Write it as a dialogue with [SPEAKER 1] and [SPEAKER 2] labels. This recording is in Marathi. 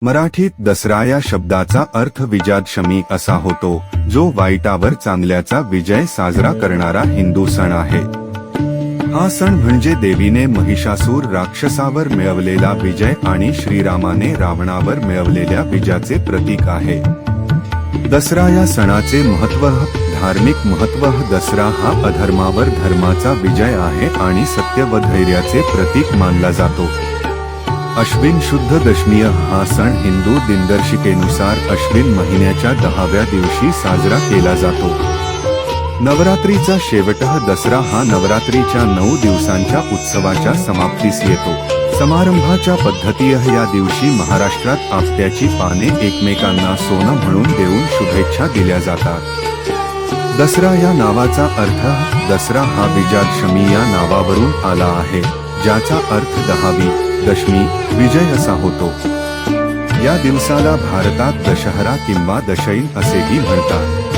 [SPEAKER 1] मराठीत दसरा या शब्दाचा अर्थ विजयादशमी असा होतो, जो वाईटावर चांगल्याचा विजय साजरा करणारा हिंदू सण आहे। हा सण म्हणजे देवीने महिषासूर राक्षसावर मिळवलेला विजय आणि श्रीरामाने रावणावर मिळवलेल्या विजयाचे प्रतीक आहे। दसरा या सणाचे महत्त्व, धार्मिक महत्त्व। दसरा हा अधर्मावर धर्माचा विजय आहे आणि सत्य व धैर्याचे प्रतीक मानला जातो। अश्विन शुद्ध दशमीय हा सण हिंदू दिनदर्शिकेनुसार अश्विन महिन्याच्या 10व्या दिवशी साजरा केला जातो। नवरात्रीचा शेवट दसरा हा नवरात्रीच्या 9 दिवसांच्या उत्सवाच्या समाप्तीस येतो। समारंभाच्या पद्धतीने या दिवशी महाराष्ट्रात आपट्याची पाने एकमेकांना सोनं म्हणून देऊन शुभेच्छा दिल्या जातात। दसरा या नावाचा अर्थ, दसरा हा विजयादशमी या नावावरून आला आहे, ज्याचा अर्थ 10वी दशमी विजय असा होतो। या दिवसाला भारतात दशहरा किंवा दशैन असेही म्हणतात।